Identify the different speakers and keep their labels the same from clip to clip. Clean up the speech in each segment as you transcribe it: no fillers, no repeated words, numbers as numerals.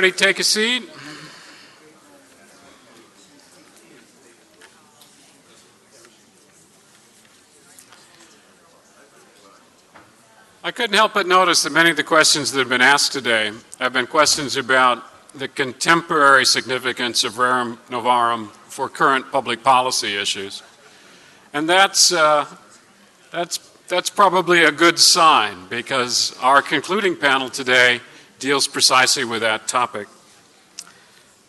Speaker 1: Everybody take a seat. I couldn't help but notice that many of the questions that have been asked today have been questions about the contemporary significance of Rerum Novarum for current public policy issues. And that's probably a good sign, because our concluding panel today deals precisely with that topic.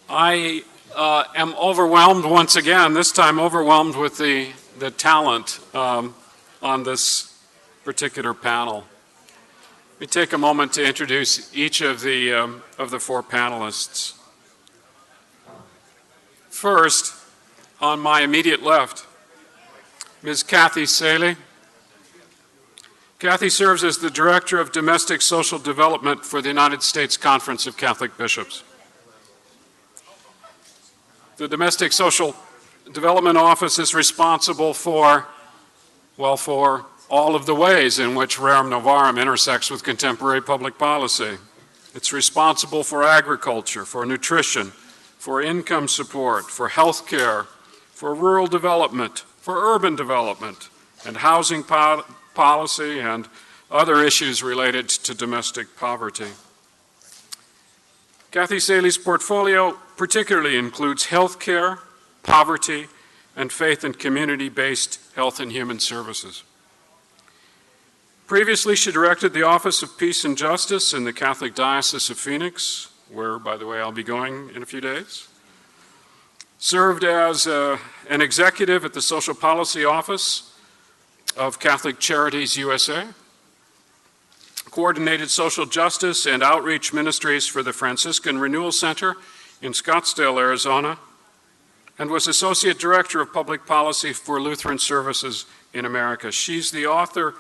Speaker 1: I am overwhelmed once again, this time overwhelmed with the talent on this particular panel. Let me take a moment to introduce each of the four panelists. First, on my immediate left, Ms. Kathy Saley. Kathy serves as the Director of Domestic Social Development for the United States Conference of Catholic Bishops. The Domestic Social Development Office is responsible for all of the ways in which Rerum Novarum intersects with contemporary public policy. It's responsible for agriculture, for nutrition, for income support, for health care, for rural development, for urban development, and housing policy and other issues related to domestic poverty. Kathy Saley's portfolio particularly includes health care, poverty, and faith and community-based health and human services. Previously, she directed the Office of Peace and Justice in the Catholic Diocese of Phoenix, where, by the way, I'll be going in a few days. Served as an executive at the Social Policy Office of Catholic Charities USA. Coordinated social justice and outreach ministries for the Franciscan Renewal Center in Scottsdale, Arizona, and was Associate Director of Public Policy for Lutheran Services in America. She's the author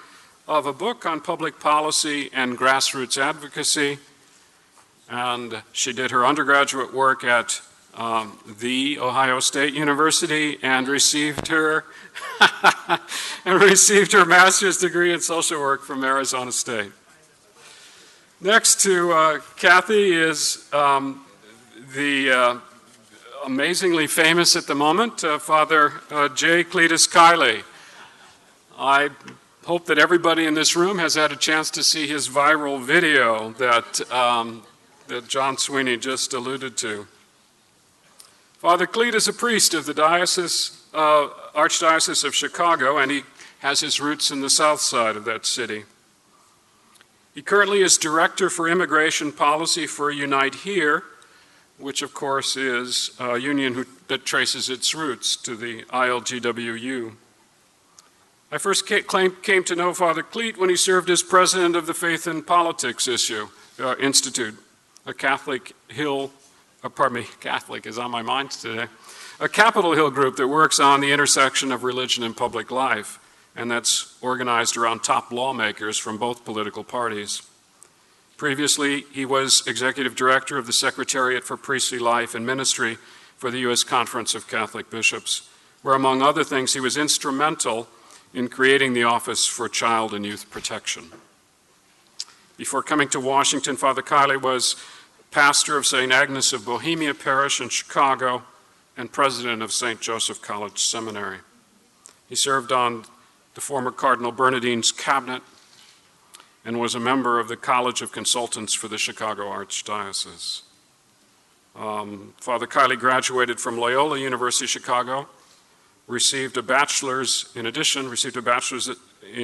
Speaker 1: of a book on public policy and grassroots advocacy, and she did her undergraduate work at the Ohio State University and received her master's degree in social work from Arizona State. Next to Kathy is the amazingly famous at the moment Father J. Cletus Kiley. I hope that everybody in this room has had a chance to see his viral video that John Sweeney just alluded to. Father Cleet is a priest of the Archdiocese of Chicago, and he has his roots in the south side of that city. He currently is Director for Immigration Policy for Unite Here, which of course is a union that traces its roots to the ILGWU. I first came to know Father Cleet when he served as president of the Faith and Politics Institute, a Catholic is on my mind today, a Capitol Hill group that works on the intersection of religion and public life, and that's organized around top lawmakers from both political parties. Previously, he was Executive Director of the Secretariat for Priestly Life and Ministry for the U.S. Conference of Catholic Bishops, where, among other things, he was instrumental in creating the Office for Child and Youth Protection. Before coming to Washington, Father Kiley was pastor of St. Agnes of Bohemia Parish in Chicago and president of St. Joseph College Seminary. He served on the former Cardinal Bernardine's cabinet and was a member of the College of Consultants for the Chicago Archdiocese. Father Kiley graduated from Loyola University Chicago, received a bachelor's in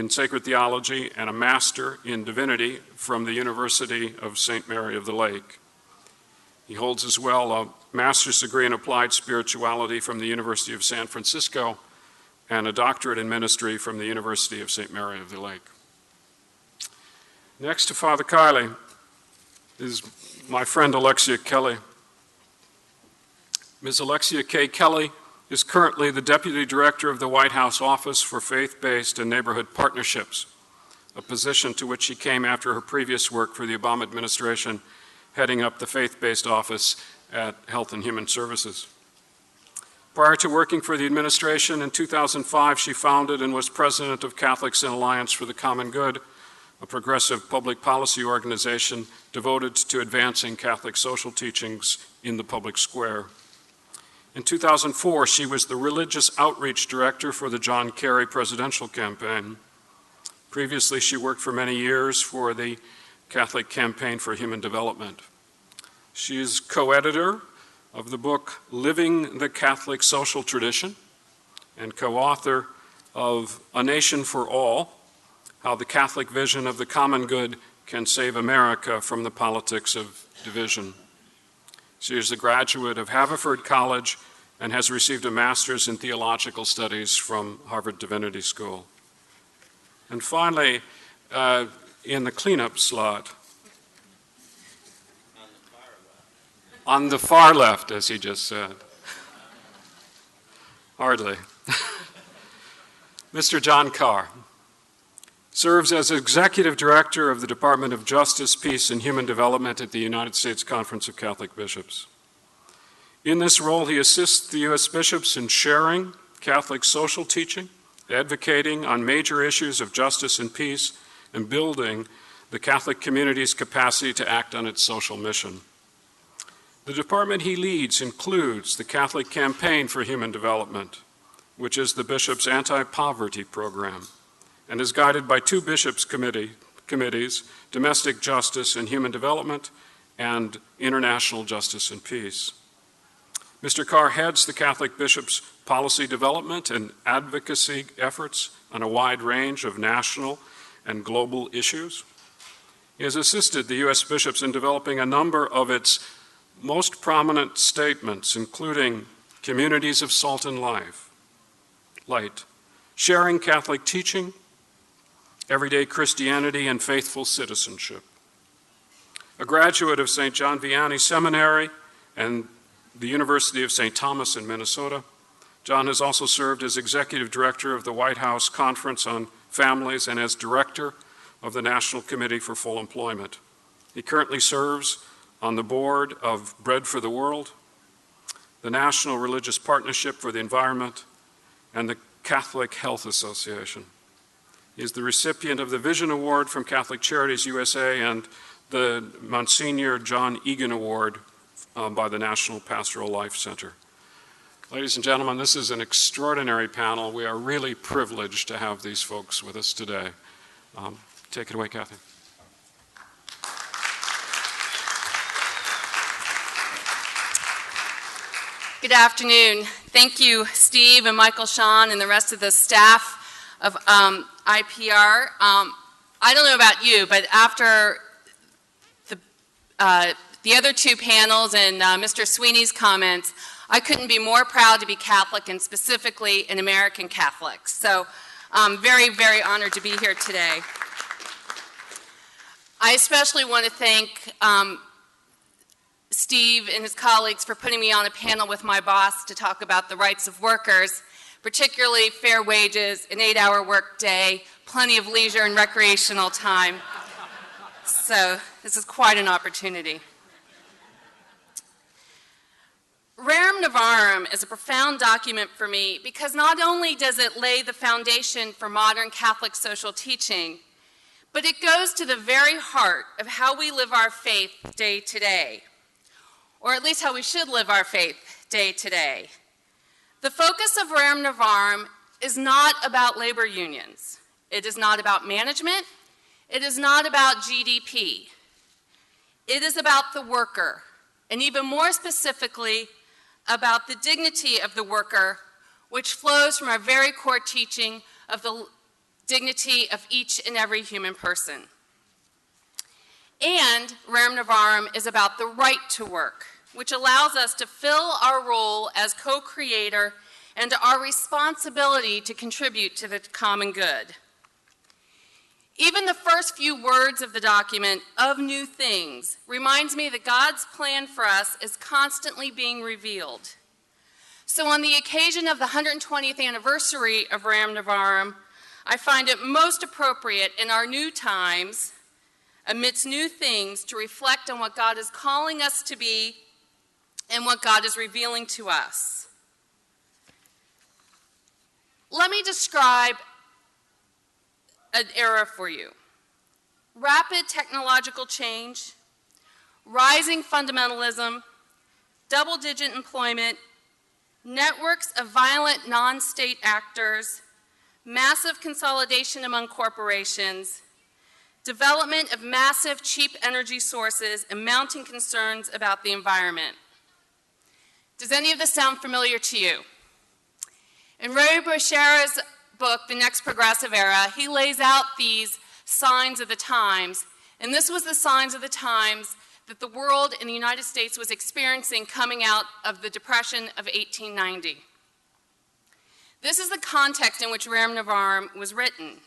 Speaker 1: sacred theology and a master in divinity from the University of St. Mary of the Lake. He holds as well a master's degree in applied spirituality from the University of San Francisco and a doctorate in ministry from the University of St. Mary of the Lake. Next to Father Kiley is my friend Alexia Kelly. Ms. Alexia K. Kelly is currently the Deputy Director of the White House Office for Faith-Based and Neighborhood Partnerships, a position to which she came after her previous work for the Obama administration, heading up the faith-based office at Health and Human Services. Prior to working for the administration, in 2005, she founded and was president of Catholics in Alliance for the Common Good, a progressive public policy organization devoted to advancing Catholic social teachings in the public square. In 2004, she was the religious outreach director for the John Kerry presidential campaign. Previously, she worked for many years for the Catholic Campaign for Human Development. She is co-editor of the book Living the Catholic Social Tradition and co-author of A Nation for All, How the Catholic Vision of the Common Good Can Save America from the Politics of Division. She is a graduate of Haverford College and has received a master's in theological studies from Harvard Divinity School. And finally, in the cleanup slot, on the far left, as he just said. Hardly. Mr. John Carr serves as Executive Director of the Department of Justice, Peace, and Human Development at the United States Conference of Catholic Bishops. In this role, he assists the U.S. bishops in sharing Catholic social teaching, advocating on major issues of justice and peace, and building the Catholic community's capacity to act on its social mission. The department he leads includes the Catholic Campaign for Human Development, which is the bishop's anti-poverty program, and is guided by two bishops' committees, Domestic Justice and Human Development, and International Justice and Peace. Mr. Carr heads the Catholic bishops' policy development and advocacy efforts on a wide range of national and global issues. He has assisted the U.S. bishops in developing a number of its most prominent statements, including Communities of Salt and Light, Sharing Catholic Teaching, Everyday Christianity, and Faithful Citizenship. A graduate of St. John Vianney Seminary and the University of St. Thomas in Minnesota, John has also served as Executive Director of the White House Conference on Families and as Director of the National Committee for Full Employment. He currently serves on the board of Bread for the World, the National Religious Partnership for the Environment, and the Catholic Health Association. He is the recipient of the Vision Award from Catholic Charities USA and the Monsignor John Egan Award by the National Pastoral Life Center. Ladies and gentlemen, this is an extraordinary panel. We are really privileged to have these folks with us today. Take it away, Kathy.
Speaker 2: Good afternoon. Thank you, Steve and Michael Sean and the rest of the staff of IPR. I don't know about you, but after the other two panels and Mr. Sweeney's comments, I couldn't be more proud to be Catholic and specifically an American Catholic. So I'm very, very honored to be here today. I especially want to thank Steve and his colleagues for putting me on a panel with my boss to talk about the rights of workers, particularly fair wages, an 8-hour work day, plenty of leisure and recreational time. So this is quite an opportunity. Rerum Novarum is a profound document for me because not only does it lay the foundation for modern Catholic social teaching, but it goes to the very heart of how we live our faith day to day, or at least how we should live our faith day to day. The focus of Rerum Novarum is not about labor unions. It is not about management. It is not about GDP. It is about the worker, and even more specifically, about the dignity of the worker, which flows from our very core teaching of the dignity of each and every human person. And Rerum Novarum is about the right to work, which allows us to fill our role as co-creator and our responsibility to contribute to the common good. Even the first few words of the document, of new things, reminds me that God's plan for us is constantly being revealed. So on the occasion of the 120th anniversary of Rerum Novarum, I find it most appropriate in our new times, amidst new things, to reflect on what God is calling us to be and what God is revealing to us. Let me describe an era for you. rapid technological change, rising fundamentalism, double-digit employment, networks of violent non-state actors, massive consolidation among corporations, development of massive cheap energy sources, and mounting concerns about the environment. Does any of this sound familiar to you? In Roy Boschera's book, The Next Progressive Era, he lays out these signs of the times, and this was the signs of the times that the world in the United States was experiencing coming out of the Depression of 1890. This is the context in which Rerum Novarum was written.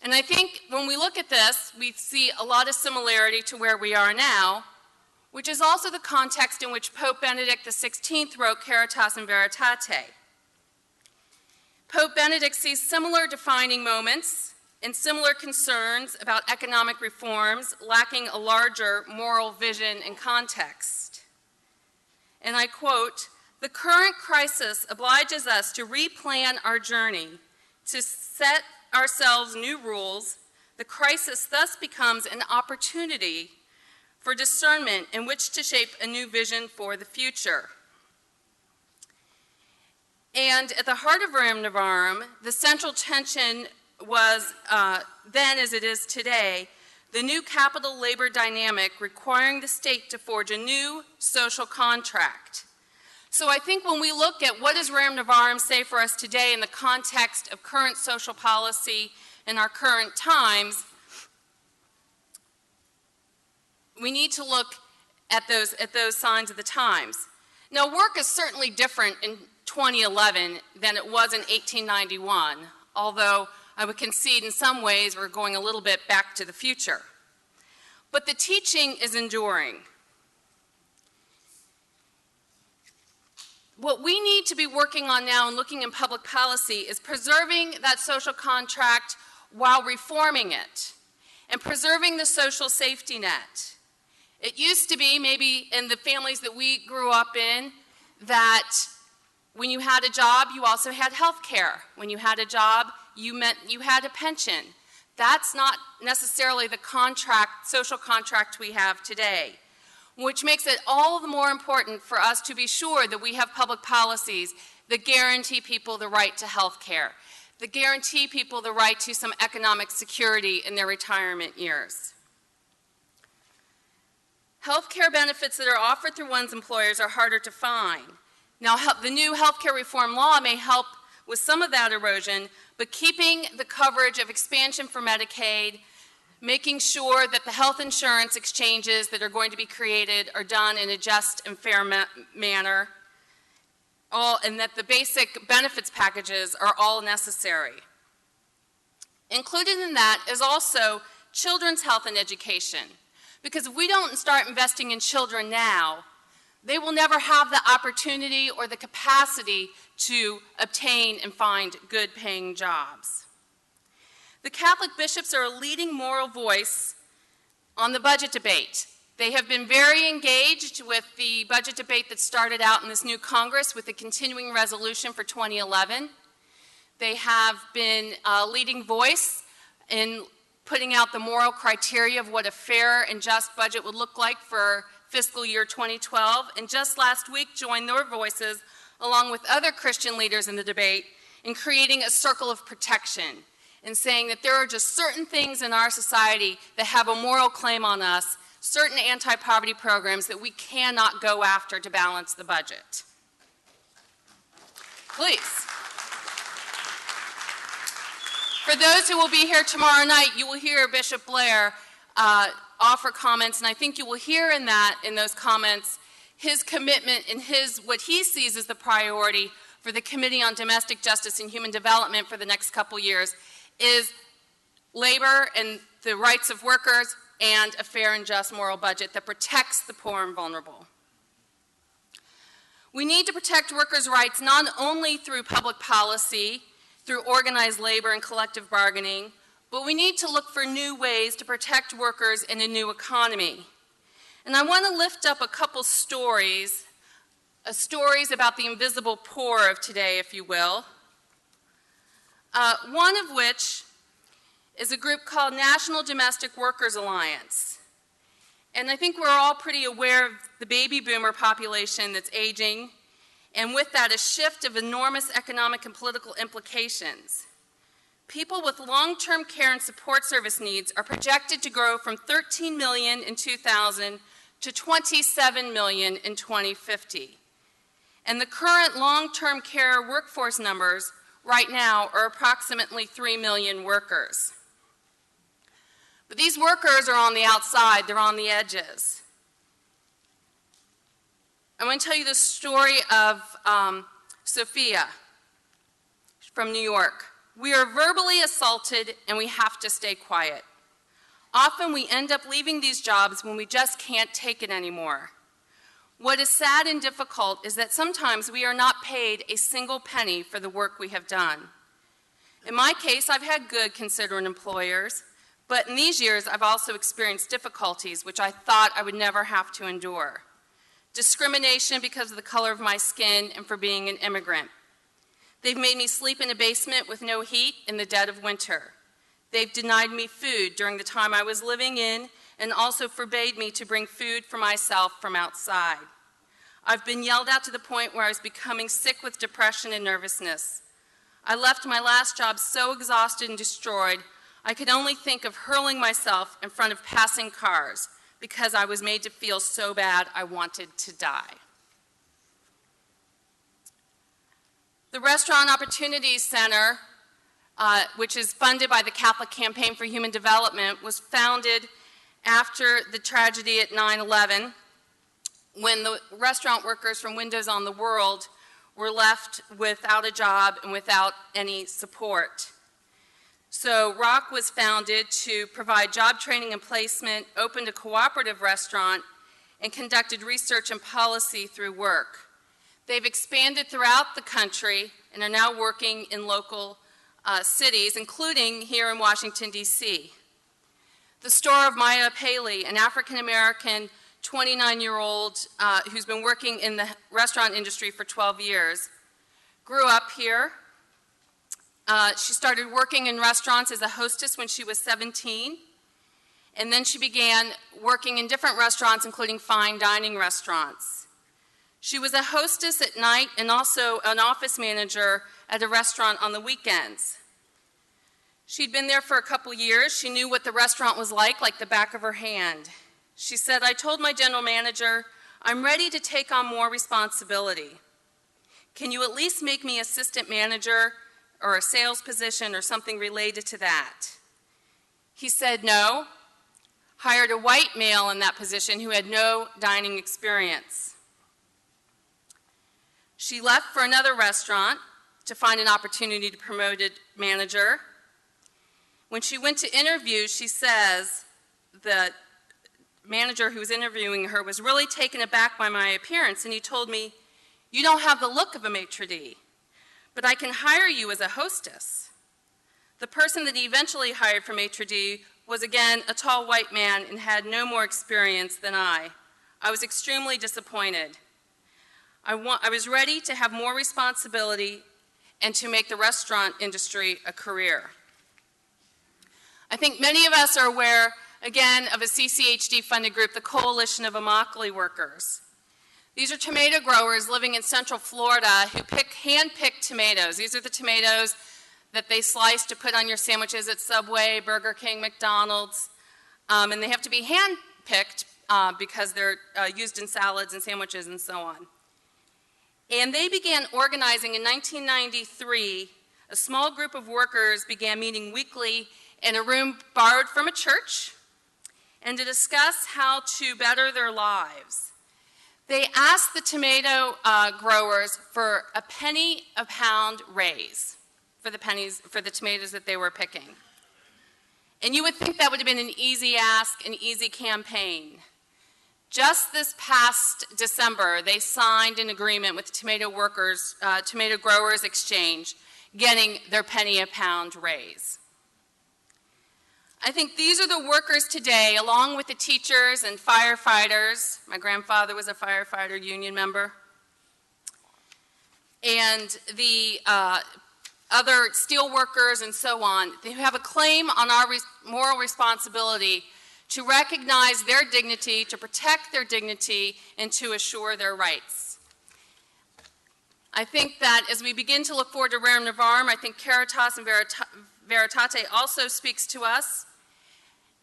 Speaker 2: And I think when we look at this, we see a lot of similarity to where we are now, which is also the context in which Pope Benedict XVI wrote Caritas in Veritate. Pope Benedict sees similar defining moments and similar concerns about economic reforms lacking a larger moral vision and context. And I quote, "The current crisis obliges us to replan our journey, to set ourselves new rules. The crisis thus becomes an opportunity for discernment in which to shape a new vision for the future." And at the heart of Rerum Novarum, the central tension was then, as it is today, the new capital-labor dynamic requiring the state to forge a new social contract. So I think when we look at what does Rerum Novarum say for us today in the context of current social policy in our current times, we need to look at those signs of the times. Now, work is certainly different in 2011 than it was in 1891, although I would concede in some ways we're going a little bit back to the future. But the teaching is enduring. What we need to be working on now and looking in public policy is preserving that social contract while reforming it and preserving the social safety net. It used to be, maybe in the families that we grew up in, that when you had a job, you also had health care. When you had a job, you had a pension. That's not necessarily the social contract we have today, which makes it all the more important for us to be sure that we have public policies that guarantee people the right to health care, that guarantee people the right to some economic security in their retirement years. Health care benefits that are offered through one's employers are harder to find. Now, the new health care reform law may help with some of that erosion, but keeping the coverage of expansion for Medicaid, making sure that the health insurance exchanges that are going to be created are done in a just and fair manner, and that the basic benefits packages are all necessary. Included in that is also children's health and education, because if we don't start investing in children now, they will never have the opportunity or the capacity to obtain and find good paying jobs. The Catholic bishops are a leading moral voice on the budget debate. They have been very engaged with the budget debate that started out in this new Congress with the continuing resolution for 2011. They have been a leading voice in putting out the moral criteria of what a fair and just budget would look like for fiscal year 2012, and just last week joined their voices along with other Christian leaders in the debate in creating a circle of protection and saying that there are just certain things in our society that have a moral claim on us, certain anti-poverty programs that we cannot go after to balance the budget. Please. For those who will be here tomorrow night, you will hear Bishop Blair offer comments, and I think you will hear in those comments his commitment and what he sees as the priority for the Committee on Domestic Justice and Human Development for the next couple years is labor and the rights of workers and a fair and just moral budget that protects the poor and vulnerable. We need to protect workers' rights not only through public policy, through organized labor and collective bargaining, but we need to look for new ways to protect workers in a new economy. And I want to lift up a couple stories about the invisible poor of today, if you will. One of which is a group called National Domestic Workers Alliance. And I think we're all pretty aware of the baby boomer population that's aging, and with that, a shift of enormous economic and political implications. People with long-term care and support service needs are projected to grow from 13 million in 2000 to 27 million in 2050. And the current long-term care workforce numbers right now are approximately 3 million workers. But these workers are on the outside, they're on the edges. I want to tell you the story of Sophia from New York. We are verbally assaulted and we have to stay quiet. Often we end up leaving these jobs when we just can't take it anymore. What is sad and difficult is that sometimes we are not paid a single penny for the work we have done. In my case, I've had good considerate employers, but in these years I've also experienced difficulties which I thought I would never have to endure. Discrimination because of the color of my skin and for being an immigrant. They've made me sleep in a basement with no heat in the dead of winter. They've denied me food during the time I was living in and also forbade me to bring food for myself from outside. I've been yelled at to the point where I was becoming sick with depression and nervousness. I left my last job so exhausted and destroyed, I could only think of hurling myself in front of passing cars because I was made to feel so bad I wanted to die. The Restaurant Opportunities Center, which is funded by the Catholic Campaign for Human Development, was founded after the tragedy at 9/11, when the restaurant workers from Windows on the World were left without a job and without any support. So ROC was founded to provide job training and placement, opened a cooperative restaurant, and conducted research and policy through work. They've expanded throughout the country and are now working in local cities, including here in Washington, D.C. The story of Maya Paley, an African-American 29-year-old who's been working in the restaurant industry for 12 years, grew up here. She started working in restaurants as a hostess when she was 17, and then she began working in different restaurants, including fine dining restaurants. She was a hostess at night and also an office manager at a restaurant on the weekends. She'd been there for a couple years. She knew what the restaurant was like the back of her hand. She said, "I told my general manager, I'm ready to take on more responsibility. Can you at least make me assistant manager or a sales position or something related to that?" He said no, hired a white male in that position who had no dining experience. She left for another restaurant to find an opportunity to promote a manager. When she went to interview, she says the manager who was interviewing her was really taken aback by my appearance, and he told me, "You don't have the look of a maitre d', but I can hire you as a hostess." The person that he eventually hired for maitre d' was again a tall white man and had no more experience than I. I was extremely disappointed. I was ready to have more responsibility and to make the restaurant industry a career. I think many of us are aware, again, of a CCHD-funded group, the Coalition of Immokalee Workers. These are tomato growers living in Central Florida who hand-pick tomatoes. These are the tomatoes that they slice to put on your sandwiches at Subway, Burger King, McDonald's, and they have to be hand-picked because they're used in salads and sandwiches and so on. And they began organizing in 1993. A small group of workers began meeting weekly in a room borrowed from a church and to discuss how to better their lives. They asked the tomato growers for a penny a pound raise for the tomatoes that they were picking. And you would think that would have been an easy ask, an easy campaign. Just this past December, they signed an agreement with the Tomato Growers Exchange, getting their penny a pound raise. I think these are the workers today, along with the teachers and firefighters. My grandfather was a firefighter union member. And the other steel workers and so on, who have a claim on our moral responsibility to recognize their dignity, to protect their dignity, and to assure their rights. I think that as we begin to look forward to Rerum Novarum, I think Caritas and Veritate also speaks to us,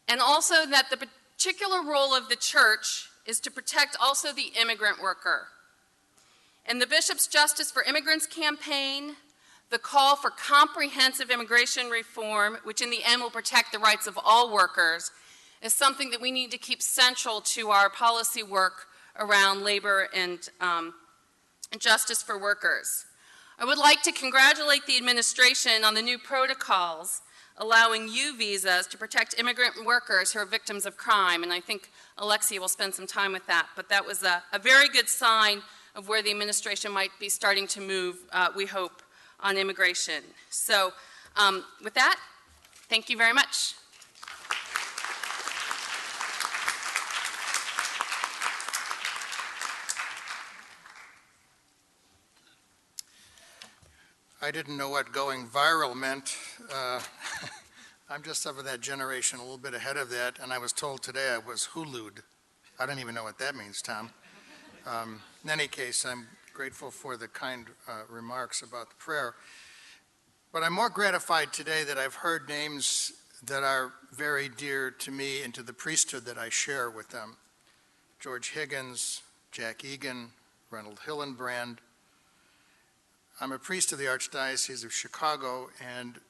Speaker 2: and also that the particular role of the church is to protect also the immigrant worker. And the Bishop's Justice for Immigrants campaign, the call for comprehensive immigration reform, which in the end will protect the rights of all workers, is something that we need to keep central to our policy work around labor and justice for workers. I would like to congratulate the administration on the new protocols allowing U visas to protect immigrant workers who are victims of crime, and I think Alexia will spend some time with that, but that was a very good sign of where the administration might be starting to move, we hope, on immigration. So with that, thank you very much.
Speaker 3: I didn't know what going viral meant. I'm just of that generation, a little bit ahead of that, and I was told today I was Hulu'd. I don't even know what that means, Tom. In any case, I'm grateful for the kind remarks about the prayer. But I'm more gratified today that I've heard names that are very dear to me and to the priesthood that I share with them. George Higgins, Jack Egan, Reynold Hillenbrand. I'm a priest of the Archdiocese of Chicago, and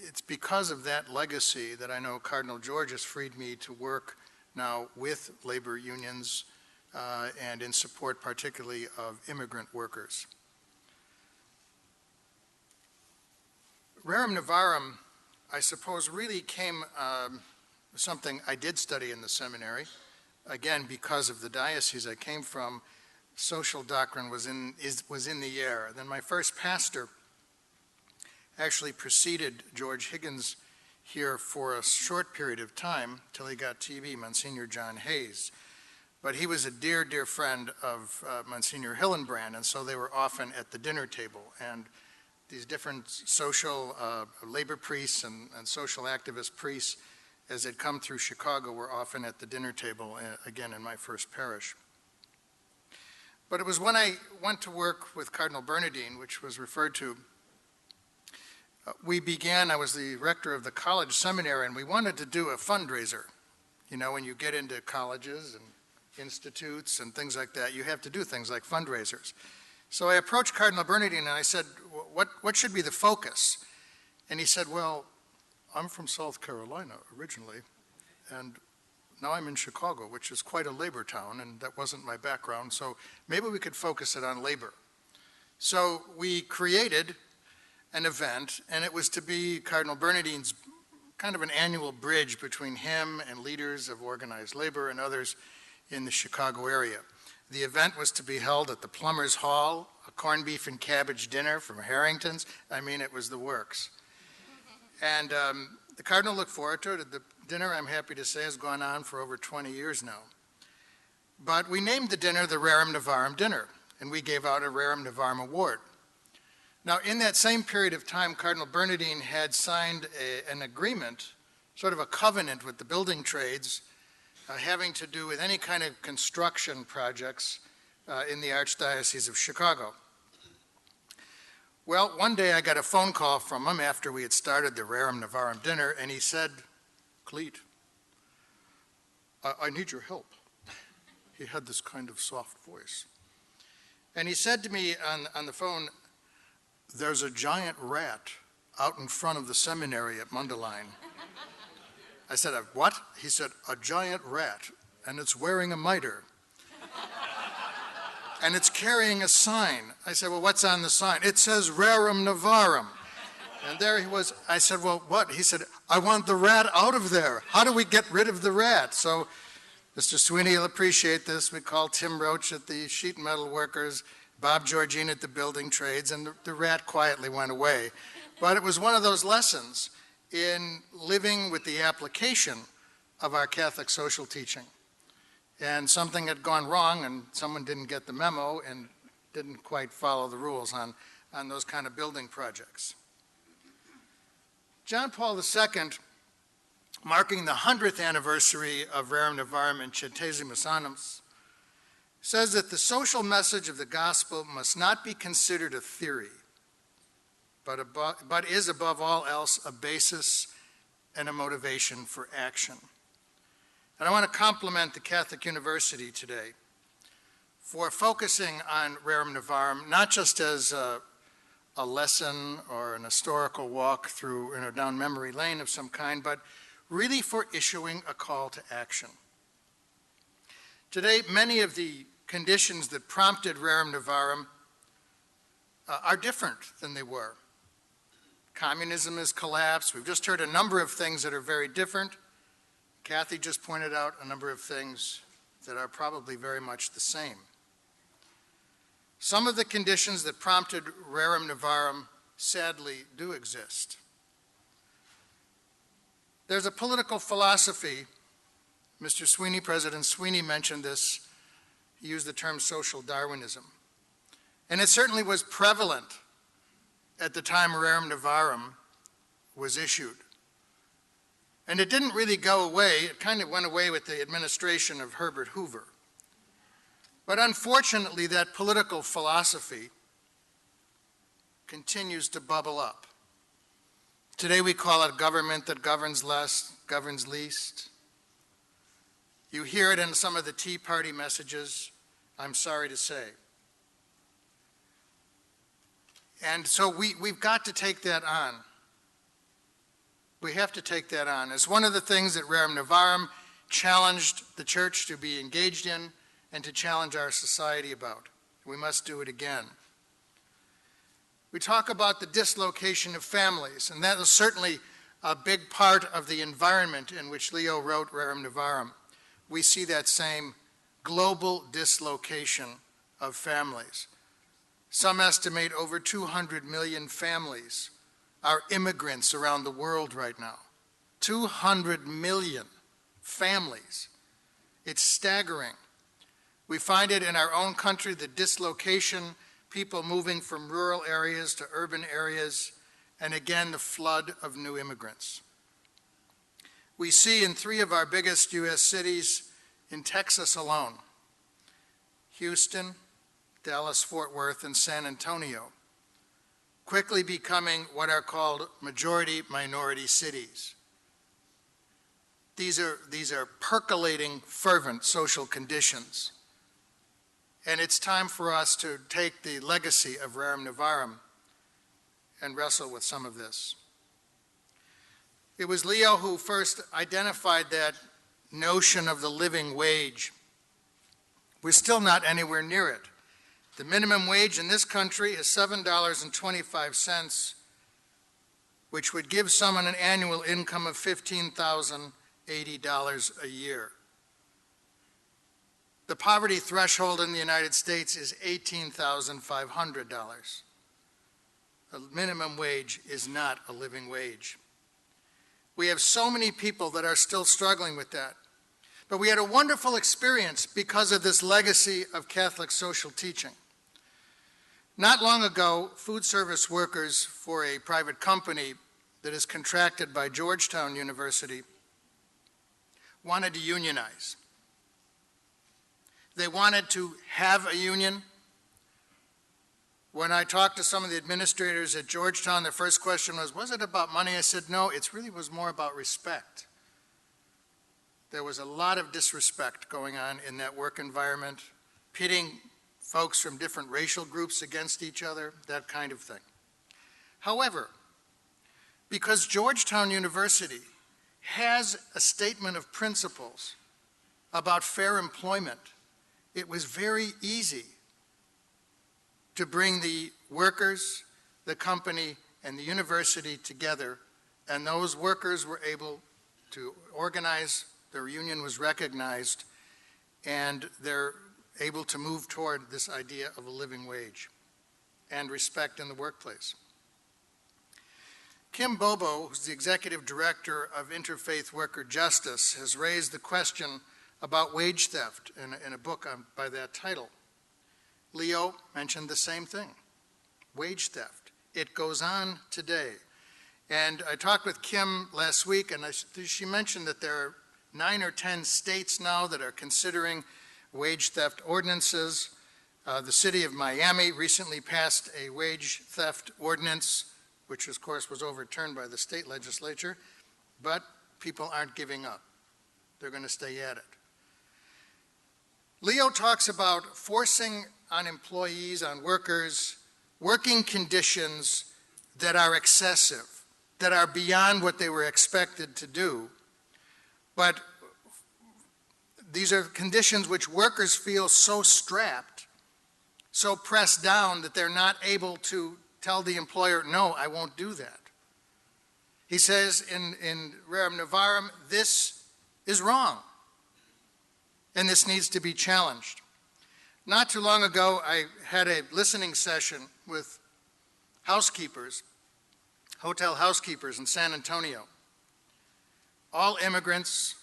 Speaker 3: it's because of that legacy that I know Cardinal George has freed me to work now with labor unions and in support particularly of immigrant workers. Rerum Novarum, I suppose, really came something I did study in the seminary, again because of the diocese I came from. Social doctrine was in the air. Then my first pastor actually preceded George Higgins here for a short period of time till he got TB, Monsignor John Hayes. But he was a dear, dear friend of Monsignor Hillenbrand, and so they were often at the dinner table. And these different social labor priests and social activist priests, as they'd come through Chicago, were often at the dinner table, again, in my first parish. But it was when I went to work with Cardinal Bernardine, which was referred to, I was the rector of the college seminary, and we wanted to do a fundraiser. You know, when you get into colleges and institutes and things like that, you have to do things like fundraisers. So I approached Cardinal Bernardine and I said, what should be the focus? And he said, well, I'm from South Carolina originally, and now I'm in Chicago, which is quite a labor town, and that wasn't my background, so maybe we could focus it on labor. So we created an event, and it was to be Cardinal Bernardine's kind of an annual bridge between him and leaders of organized labor and others in the Chicago area. The event was to be held at the Plumbers Hall, a corned beef and cabbage dinner from Harrington's. I mean, it was the works. And the Cardinal looked forward to it. The dinner, I'm happy to say, has gone on for over 20 years now. But we named the dinner the Rerum Novarum Dinner, and we gave out a Rerum Novarum Award. Now, in that same period of time, Cardinal Bernardine had signed an agreement, sort of a covenant with the building trades, having to do with any kind of construction projects in the Archdiocese of Chicago. Well, one day I got a phone call from him after we had started the Rerum Novarum Dinner, and he said, Cleet, I need your help. He had this kind of soft voice. And he said to me on the phone, there's a giant rat out in front of the seminary at Mundelein. I said, what? He said, a giant rat, and it's wearing a mitre. And it's carrying a sign. I said, well, what's on the sign? It says Rerum Novarum. And there he was. I said, well, what? He said, I want the rat out of there. How do we get rid of the rat? So Mr. Sweeney will appreciate this. We called Tim Roach at the sheet and metal workers, Bob Georgine at the building trades, and the rat quietly went away. But it was one of those lessons in living with the application of our Catholic social teaching. And something had gone wrong, and someone didn't get the memo and didn't quite follow the rules on those kind of building projects. John Paul II, marking the 100th anniversary of Rerum Novarum and Centesimus Annus, says that the social message of the gospel must not be considered a theory, but is above all else a basis and a motivation for action. And I want to compliment the Catholic University today for focusing on Rerum Novarum, not just as a lesson or an historical walk through, down memory lane of some kind, but really for issuing a call to action. Today, many of the conditions that prompted Rerum Novarum are different than they were. Communism has collapsed. We've just heard a number of things that are very different. Kathy just pointed out a number of things that are probably very much the same. Some of the conditions that prompted Rerum Novarum sadly do exist. There's a political philosophy, Mr. Sweeney, President Sweeney mentioned this, he used the term social Darwinism. And it certainly was prevalent at the time Rerum Novarum was issued. And it didn't really go away. It kind of went away with the administration of Herbert Hoover. But unfortunately, that political philosophy continues to bubble up. Today we call it government that governs less, governs least. You hear it in some of the Tea Party messages, I'm sorry to say. And so we've got to take that on. We have to take that on. It's one of the things that Rerum Novarum challenged the church to be engaged in and to challenge our society about. We must do it again. We talk about the dislocation of families, and that is certainly a big part of the environment in which Leo wrote Rerum Novarum. We see that same global dislocation of families. Some estimate over 200 million families are immigrants around the world right now. 200 million families. It's staggering. We find it in our own country, the dislocation, people moving from rural areas to urban areas, and again, the flood of new immigrants. We see in 3 of our biggest U.S. cities, in Texas alone, Houston, Dallas-Fort Worth, and San Antonio, quickly becoming what are called majority-minority cities. These are percolating, fervent social conditions. And it's time for us to take the legacy of Rerum Novarum and wrestle with some of this. It was Leo who first identified that notion of the living wage. We're still not anywhere near it. The minimum wage in this country is $7.25, which would give someone an annual income of $15,080 a year. The poverty threshold in the United States is $18,500. A minimum wage is not a living wage. We have so many people that are still struggling with that. But we had a wonderful experience because of this legacy of Catholic social teaching. Not long ago, food service workers for a private company that is contracted by Georgetown University wanted to unionize. They wanted to have a union. When I talked to some of the administrators at Georgetown, their first question was it about money? I said, no, it really was more about respect. There was a lot of disrespect going on in that work environment, pitting folks from different racial groups against each other, that kind of thing. However, because Georgetown University has a statement of principles about fair employment, it was very easy to bring the workers, the company, and the university together, and those workers were able to organize, their union was recognized, and they're able to move toward this idea of a living wage and respect in the workplace. Kim Bobo, who's the executive director of Interfaith Worker Justice, has raised the question about wage theft in a book by that title. Leo mentioned the same thing, wage theft. It goes on today. And I talked with Kim last week, and she mentioned that there are 9 or 10 states now that are considering wage theft ordinances. The city of Miami recently passed a wage theft ordinance, which of course was overturned by the state legislature, but people aren't giving up. They're going to stay at it. Leo talks about forcing on employees, on workers, working conditions that are excessive, that are beyond what they were expected to do. But these are conditions which workers feel so strapped, so pressed down that they're not able to tell the employer, no, I won't do that. He says in Rerum Novarum, this is wrong, and this needs to be challenged. Not too long ago, I had a listening session with housekeepers, hotel housekeepers in San Antonio. All immigrants,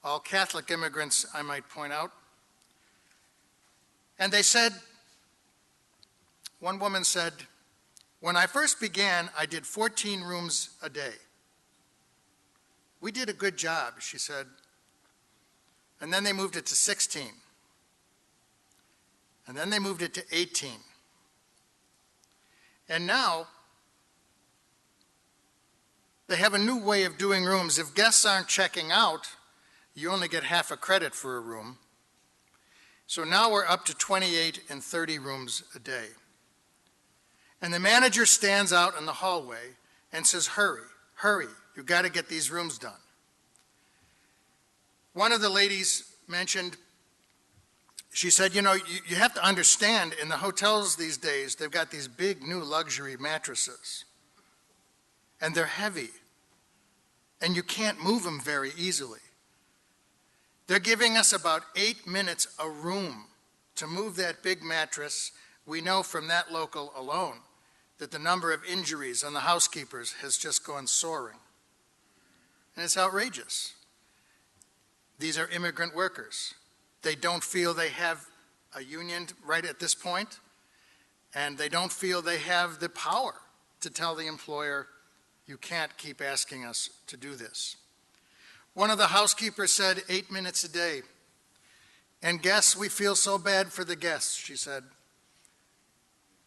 Speaker 3: all Catholic immigrants, I might point out. And they said, one woman said, when I first began, I did 14 rooms a day. We did a good job, she said. And then they moved it to 16. And then they moved it to 18. And now, they have a new way of doing rooms. If guests aren't checking out, you only get half a credit for a room. So now we're up to 28 and 30 rooms a day. And the manager stands out in the hallway and says, hurry, hurry, you've got to get these rooms done. One of the ladies mentioned, she said, you know, you have to understand, in the hotels these days, they've got these big new luxury mattresses. And they're heavy. And you can't move them very easily. They're giving us about 8 minutes a room to move that big mattress. We know from that local alone that the number of injuries on the housekeepers has just gone soaring. And it's outrageous. These are immigrant workers. They don't feel they have a union right at this point, and they don't feel they have the power to tell the employer, you can't keep asking us to do this. One of the housekeepers said 8 minutes a day. And guests, we feel so bad for the guests, she said.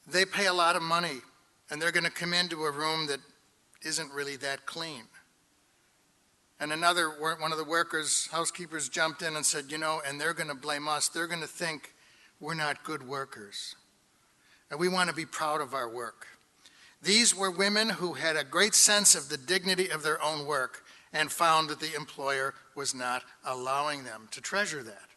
Speaker 3: They pay a lot of money, and they're going to come into a room that isn't really that clean. And one of the workers, housekeepers, jumped in and said, you know, and they're going to blame us. They're going to think we're not good workers. And we want to be proud of our work. These were women who had a great sense of the dignity of their own work and found that the employer was not allowing them to treasure that,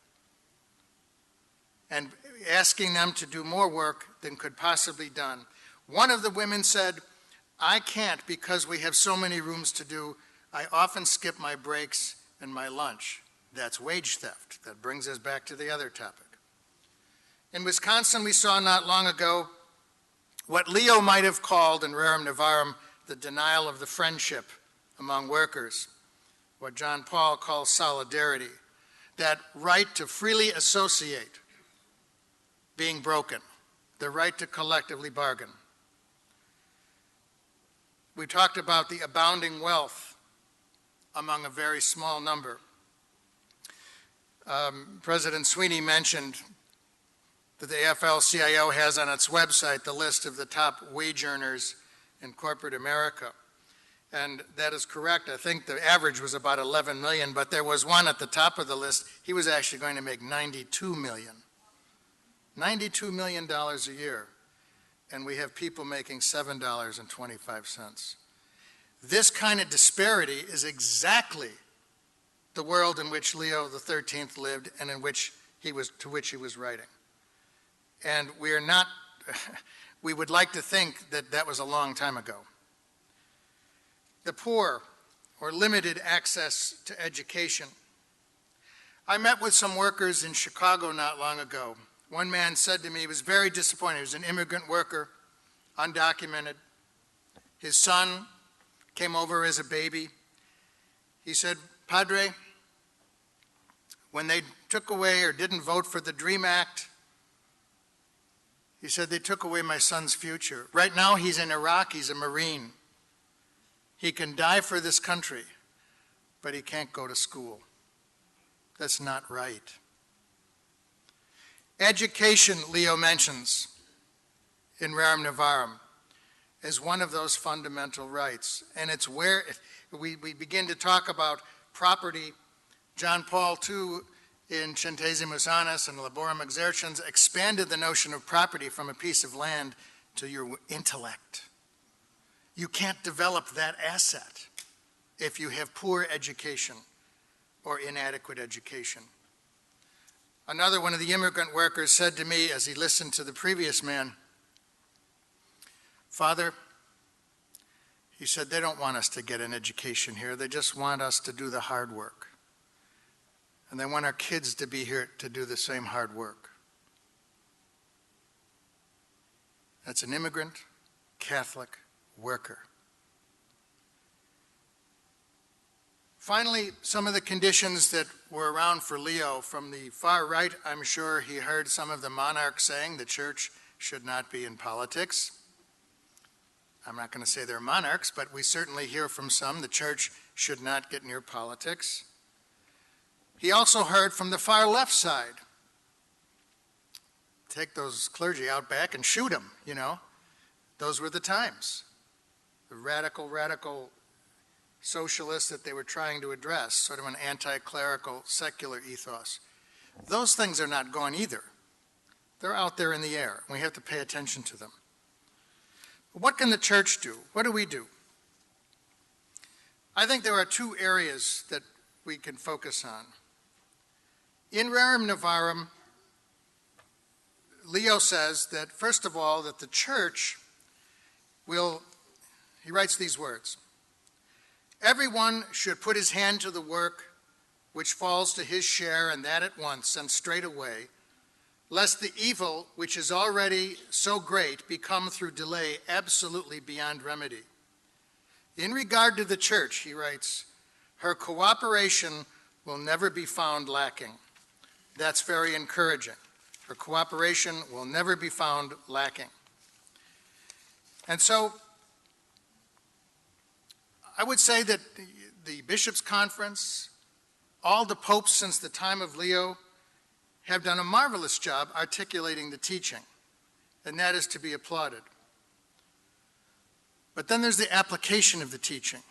Speaker 3: and asking them to do more work than could possibly be done. One of the women said, I can't because we have so many rooms to do. I often skip my breaks and my lunch. That's wage theft. That brings us back to the other topic. In Wisconsin, we saw not long ago what Leo might have called in Rerum Novarum the denial of the friendship among workers, what John Paul calls solidarity, that right to freely associate being broken, the right to collectively bargain. We talked about the abounding wealth among a very small number. President Sweeney mentioned that the AFL-CIO has on its website the list of the top wage earners in corporate America. And that is correct. I think the average was about 11 million, but there was one at the top of the list. He was actually going to make 92 million. $92 million a year. And we have people making $7.25. This kind of disparity is exactly the world in which Leo XIII lived and in which to which he was writing. And we would like to think that that was a long time ago. The poor, or limited access to education. I met with some workers in Chicago not long ago. One man said to me he was very disappointed. He was an immigrant worker, undocumented. His son came over as a baby. He said, Padre, when they took away or didn't vote for the DREAM Act, he said, they took away my son's future. Right now he's in Iraq, he's a Marine. He can die for this country, but he can't go to school. That's not right. Education, Leo mentions in Rerum Novarum, is one of those fundamental rights. And it's where we begin to talk about property. John Paul II, in Centesimus Annus and Laborum Exercens, expanded the notion of property from a piece of land to your intellect. You can't develop that asset if you have poor education or inadequate education. Another one of the immigrant workers said to me as he listened to the previous man, "Father," he said, "they don't want us to get an education here. They just want us to do the hard work. And they want our kids to be here to do the same hard work." That's an immigrant Catholic worker. Finally, some of the conditions that were around for Leo. From the far right, I'm sure he heard some of the monarchs saying the church should not be in politics. I'm not going to say they're monarchs, but we certainly hear from some the church should not get near politics. He also heard from the far left side, take those clergy out back and shoot them, you know. Those were the times. The radical socialists that they were trying to address, sort of an anti-clerical secular ethos. Those things are not gone either. They're out there in the air. We have to pay attention to them. But what can the church do? What do we do? I think there are two areas that we can focus on. In Rerum Novarum, Leo says that, first of all, that the church will, he writes these words, "Everyone should put his hand to the work which falls to his share, and that at once and straightway, lest the evil which is already so great become through delay absolutely beyond remedy. In regard to the church," he writes, "her cooperation will never be found lacking." That's very encouraging. Her cooperation will never be found lacking. And so I would say that the Bishops' Conference, all the popes since the time of Leo, have done a marvelous job articulating the teaching, and that is to be applauded. But then there's the application of the teaching,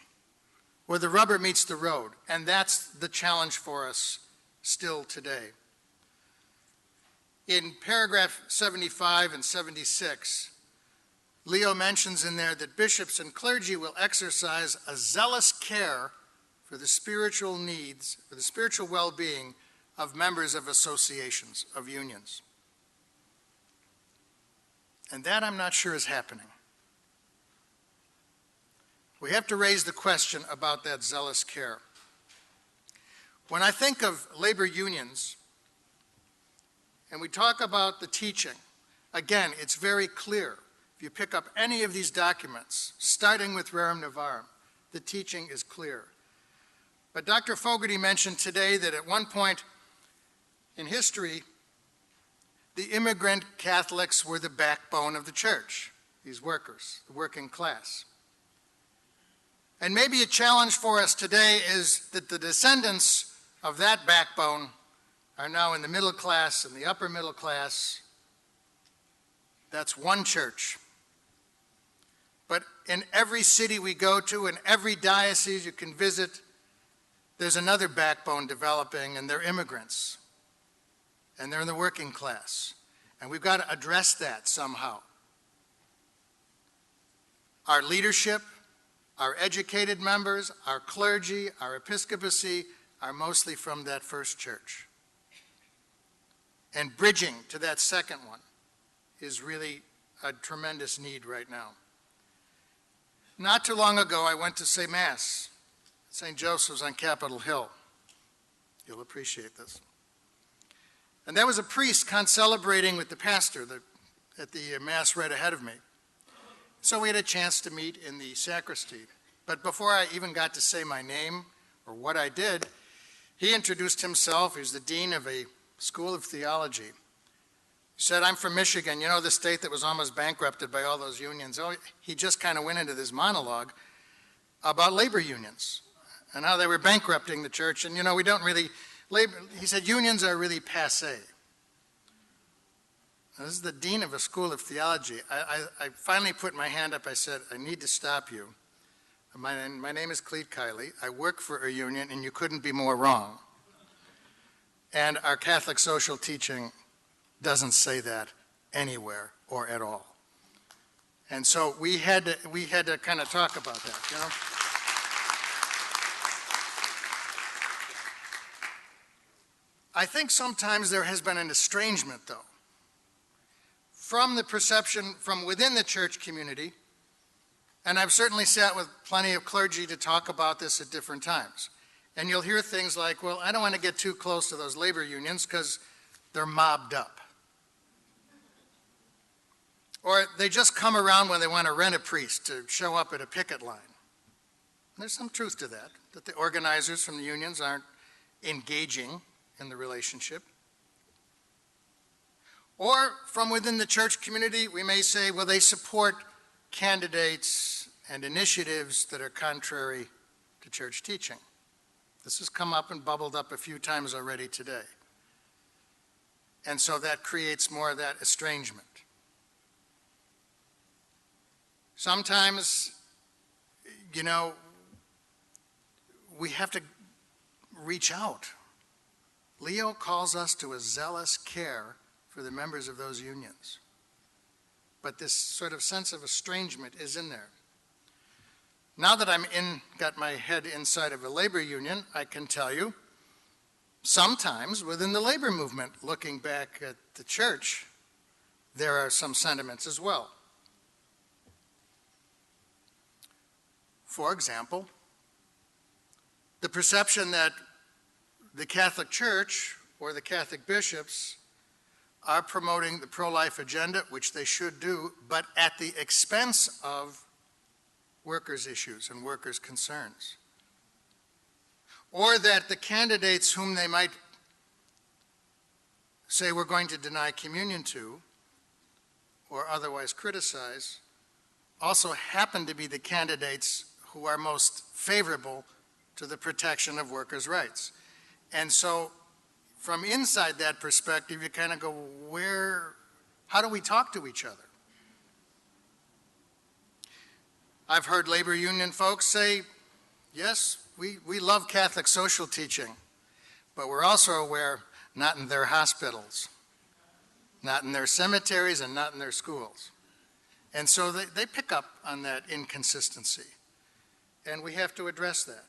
Speaker 3: where the rubber meets the road, and that's the challenge for us still today. In paragraph 75 and 76, Leo mentions in there that bishops and clergy will exercise a zealous care for the spiritual needs, for the spiritual well-being of members of associations, of unions. And that I'm not sure is happening. We have to raise the question about that zealous care. When I think of labor unions, and we talk about the teaching, again, it's very clear. If you pick up any of these documents, starting with Rerum Novarum, the teaching is clear. But Dr. Fogarty mentioned today that at one point in history, the immigrant Catholics were the backbone of the church, these workers, the working class. And maybe a challenge for us today is that the descendants of that backbone are now in the middle class and the upper middle class. That's one church. But in every city we go to, in every diocese you can visit, there's another backbone developing, and they're immigrants. And they're in the working class. And we've got to address that somehow. Our leadership, our educated members, our clergy, our episcopacy are mostly from that first church. And bridging to that second one is really a tremendous need right now. Not too long ago, I went to say Mass at St. Joseph's on Capitol Hill. You'll appreciate this. And there was a priest concelebrating with the pastor at the Mass right ahead of me. So we had a chance to meet in the sacristy. But before I even got to say my name or what I did, he introduced himself. He was the dean of a school of theology. He said, "I'm from Michigan, you know, the state that was almost bankrupted by all those unions." Oh, he just kind of went into this monologue about labor unions and how they were bankrupting the church. And, you know, we don't really, he said unions are really passé. Now, this is the dean of a school of theology. I finally put my hand up. I said, I need to stop you. My name is Clete Kiley. I work for a union, and you couldn't be more wrong. And our Catholic social teaching doesn't say that anywhere or at all. And so we had to kind of talk about that, you know. I think sometimes there has been an estrangement, though, from the perception from within the church community, and I've certainly sat with plenty of clergy to talk about this at different times. And you'll hear things like, well, I don't want to get too close to those labor unions because they're mobbed up. Or they just come around when they want to rent a priest to show up at a picket line. There's some truth to that the organizers from the unions aren't engaging in the relationship. Or from within the church community, we may say, well, they support candidates and initiatives that are contrary to church teaching. This has come up and bubbled up a few times already today. And so that creates more of that estrangement. Sometimes, you know, we have to reach out. Leo calls us to a zealous care for the members of those unions. But this sort of sense of estrangement is in there. Now that got my head inside of a labor union, I can tell you, sometimes within the labor movement, looking back at the church, there are some sentiments as well. For example, the perception that the Catholic Church or the Catholic bishops are promoting the pro-life agenda, which they should do, but at the expense of workers' issues and workers' concerns. Or that the candidates whom they might say we're going to deny communion to or otherwise criticize also happen to be the candidates who are most favorable to the protection of workers' rights. And so from inside that perspective, you kind of go, how do we talk to each other? I've heard labor union folks say, yes, we love Catholic social teaching, but we're also aware not in their hospitals, not in their cemeteries, and not in their schools. And so they pick up on that inconsistency, and we have to address that.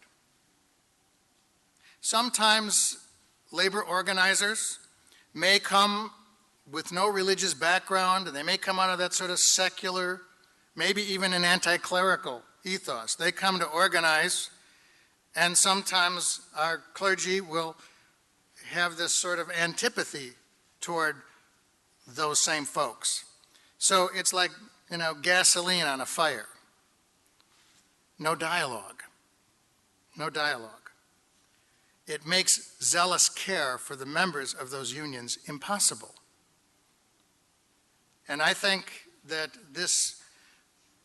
Speaker 3: Sometimes labor organizers may come with no religious background, and they may come out of that sort of secular, maybe even an anti-clerical ethos. They come to organize, and sometimes our clergy will have this sort of antipathy toward those same folks. So it's like, you know, gasoline on a fire. No dialogue. No dialogue. It makes zealous care for the members of those unions impossible. And I think that this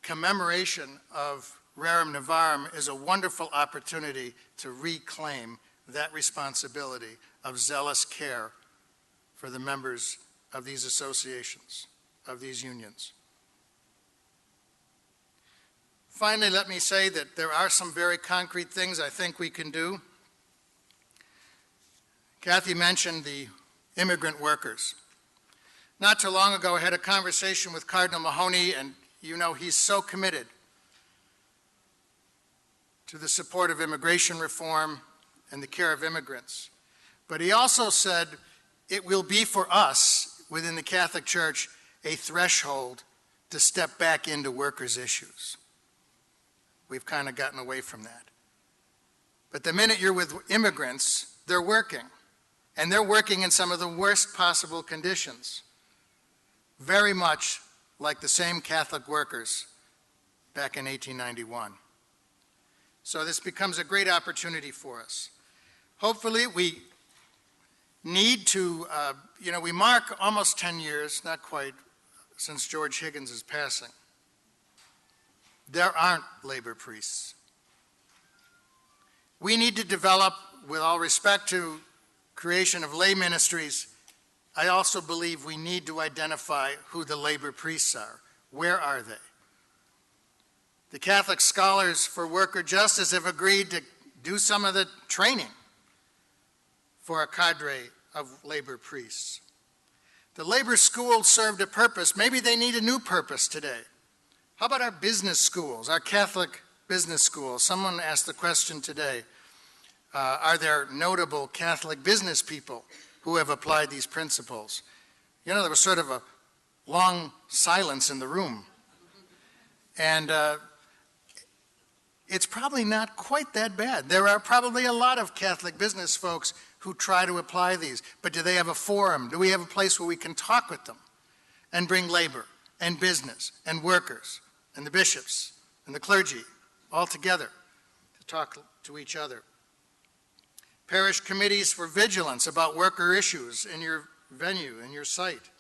Speaker 3: commemoration of Rerum Novarum is a wonderful opportunity to reclaim that responsibility of zealous care for the members of these associations, of these unions. Finally, let me say that there are some very concrete things I think we can do. Kathy mentioned the immigrant workers. Not too long ago, I had a conversation with Cardinal Mahoney, and you know he's so committed to the support of immigration reform and the care of immigrants. But he also said it will be for us within the Catholic Church a threshold to step back into workers' issues. We've kind of gotten away from that. But the minute you're with immigrants, they're working. And they're working in some of the worst possible conditions. Very much like the same Catholic workers back in 1891. So this becomes a great opportunity for us. Hopefully we need to, we mark almost 10 years, not quite, since George Higgins' passing. There aren't labor priests. We need to develop, with all respect to creation of lay ministries, I also believe we need to identify who the labor priests are. Where are they? The Catholic Scholars for Worker Justice have agreed to do some of the training for a cadre of labor priests. The labor school served a purpose. Maybe they need a new purpose today. How about our business schools, our Catholic business schools? Someone asked the question today, are there notable Catholic business people who have applied these principles? You know, there was sort of a long silence in the room. And it's probably not quite that bad. There are probably a lot of Catholic business folks who try to apply these, but do they have a forum? Do we have a place where we can talk with them and bring labor and business and workers and the bishops and the clergy all together to talk to each other? Parish committees for vigilance about worker issues in your venue, in your site.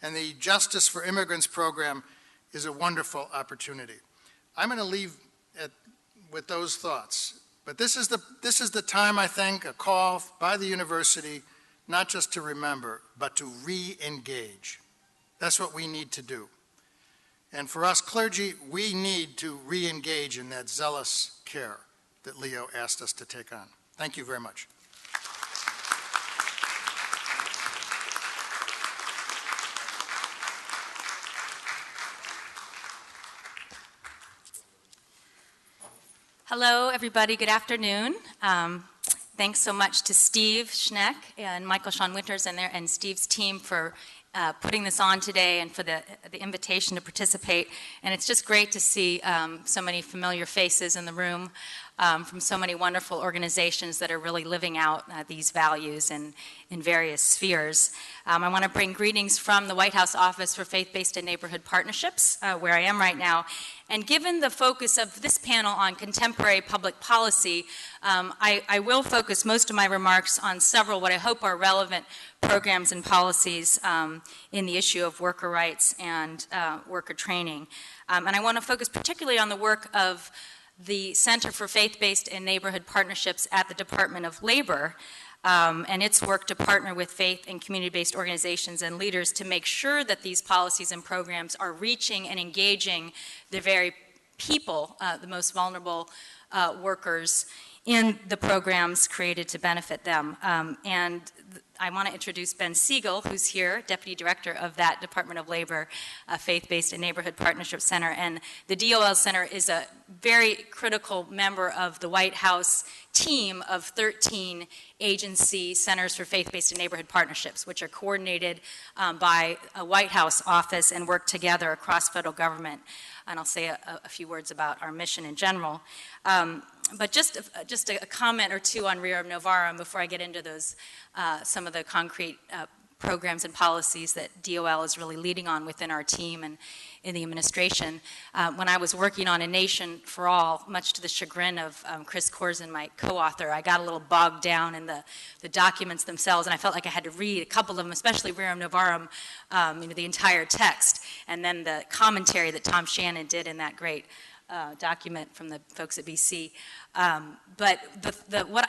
Speaker 3: And the Justice for Immigrants program is a wonderful opportunity. I'm going to leave with those thoughts. But this is the time, I think, a call by the university, not just to remember, but to re-engage. That's what we need to do. And for us clergy, we need to re-engage in that zealous care that Leo asked us to take on. Thank you very much.
Speaker 4: Hello, everybody. Good afternoon. Thanks so much to Steve Schneck and Michael Sean Winters and Steve's team for putting this on today and for the invitation to participate. And it's just great to see so many familiar faces in the room from so many wonderful organizations that are really living out these values in various spheres. I want to bring greetings from the White House Office for Faith-Based and Neighborhood Partnerships, where I am right now. And given the focus of this panel on contemporary public policy, I will focus most of my remarks on several what I hope are relevant programs and policies in the issue of worker rights and worker training. And I want to focus particularly on the work of the Center for Faith-Based and Neighborhood Partnerships at the Department of Labor, and its work to partner with faith and community-based organizations and leaders to make sure that these policies and programs are reaching and engaging the very people, the most vulnerable workers, in the programs created to benefit them. And I want to introduce Ben Siegel, who's here, Deputy Director of that Department of Labor Faith-Based and Neighborhood Partnership Center. And the DOL Center is a very critical member of the White House team of 13 agency centers for faith-based and neighborhood partnerships, which are coordinated by a White House office and work together across federal government. And I'll say a few words about our mission in general. But just a comment or two on Rerum Novarum before I get into those, some of the concrete programs and policies that DOL is really leading on within our team and in the administration. When I was working on A Nation for All, much to the chagrin of Chris Corzine, my co-author, I got a little bogged down in the documents themselves, and I felt like I had to read a couple of them, especially Rerum Novarum, the entire text, and then the commentary that Tom Shannon did in that great document from the folks at BC. But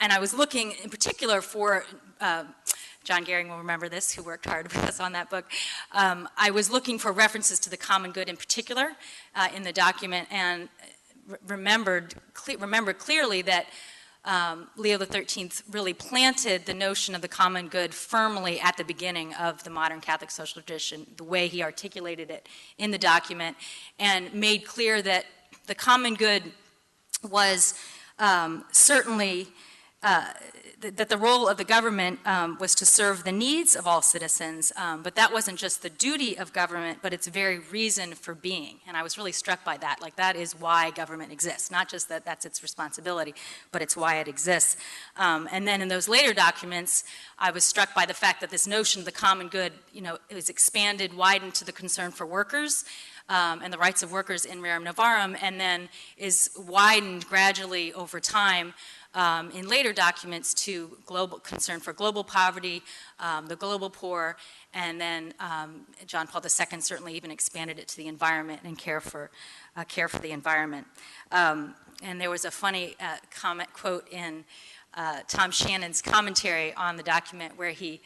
Speaker 4: and I was looking in particular for John Gehring will remember this, who worked hard with us on that book. I was looking for references to the common good in particular in the document, and remembered clearly that Leo XIII really planted the notion of the common good firmly at the beginning of the modern Catholic social tradition, the way he articulated it in the document, and made clear that the common good was certainly that the role of the government was to serve the needs of all citizens, but that wasn't just the duty of government, but its very reason for being. And I was really struck by that. Like, that is why government exists, not just that that's its responsibility, but it's why it exists. And then in those later documents, I was struck by the fact that this notion of the common good, is expanded, widened to the concern for workers, and the rights of workers in Rerum Novarum, and then is widened gradually over time in later documents to global concern for global poverty, the global poor, and then John Paul II certainly even expanded it to the environment and care for the environment. And there was a funny quote in Tom Shannon's commentary on the document where he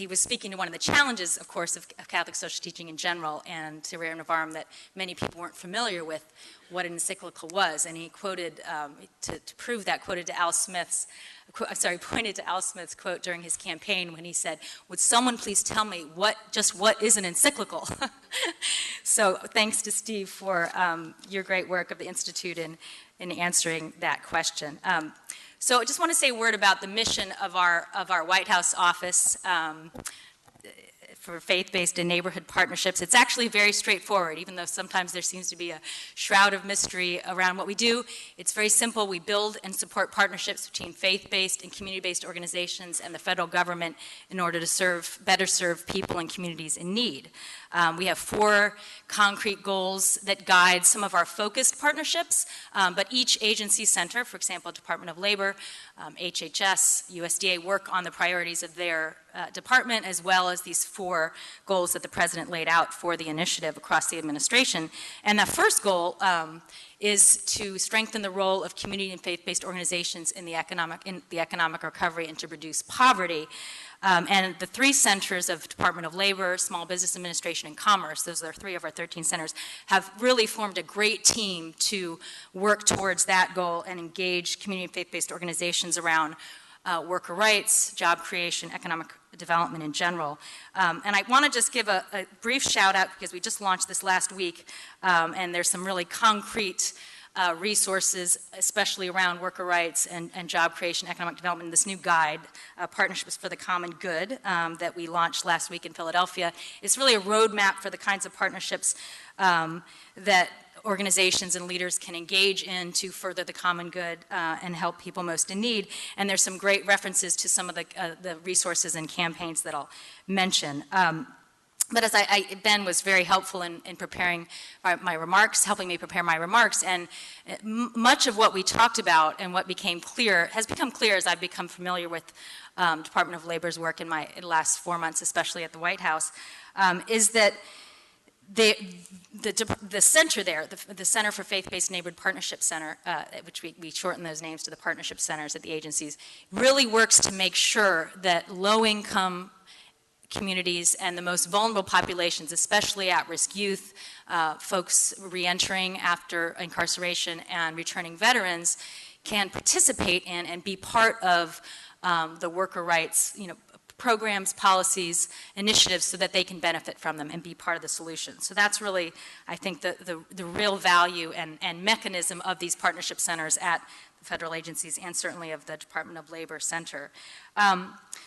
Speaker 4: was speaking to one of the challenges, of course, of Catholic social teaching in general, and to Rerum Novarum, that many people weren't familiar with what an encyclical was. And he quoted, to prove that, pointed to Al Smith's quote during his campaign when he said, "Would someone please tell me what is an encyclical?" So thanks to Steve for your great work of the Institute in answering that question. So I just want to say a word about the mission of our White House office for faith-based and neighborhood partnerships. It's actually very straightforward, even though sometimes there seems to be a shroud of mystery around what we do. It's very simple. We build and support partnerships between faith-based and community-based organizations and the federal government in order to better serve people and communities in need. We have 4 concrete goals that guide some of our focused partnerships, but each agency center, for example, Department of Labor, HHS, USDA, work on the priorities of their department, as well as these 4 goals that the President laid out for the initiative across the administration. And the first goal is to strengthen the role of community and faith-based organizations in the economic recovery and to reduce poverty. And the 3 centers of Department of Labor, Small Business Administration, and Commerce, those are 3 of our 13 centers, have really formed a great team to work towards that goal and engage community and faith-based organizations around worker rights, job creation, economic development in general. And I want to just give a brief shout out because we just launched this last week, and there's some really concrete resources, especially around worker rights and job creation, economic development. This new guide, Partnerships for the Common Good, that we launched last week in Philadelphia, is really a roadmap for the kinds of partnerships that organizations and leaders can engage in to further the common good and help people most in need. And there's some great references to some of the resources and campaigns that I'll mention. But as Ben was very helpful in preparing my remarks, helping me prepare my remarks, and much of what we talked about and what became clear has become clear as I've become familiar with Department of Labor's work in my last 4 months, especially at the White House, is that the center there, the Center for Faith-Based Neighborhood Partnership Center, which we shorten those names to the partnership centers at the agencies, really works to make sure that low-income communities and the most vulnerable populations, especially at-risk youth, folks reentering after incarceration, and returning veterans, can participate in and be part of the worker rights, programs, policies, initiatives, so that they can benefit from them and be part of the solution. So that's really, I think, the real value and mechanism of these partnership centers at the federal agencies and certainly of the Department of Labor Center.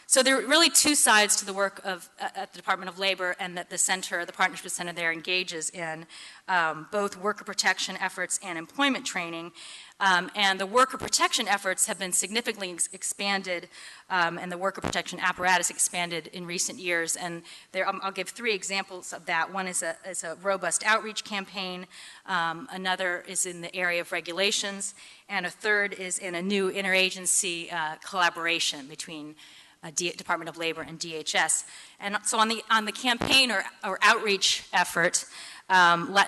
Speaker 4: So there are really 2 sides to the work at the Department of Labor, and that the Partnership Center there engages in both worker protection efforts and employment training. And the worker protection efforts have been significantly expanded, and the worker protection apparatus expanded in recent years. And I'll give 3 examples of that. One is a robust outreach campaign, another is in the area of regulations, and a third is in a new interagency collaboration between Department of Labor and DHS. And so on the campaign or outreach effort,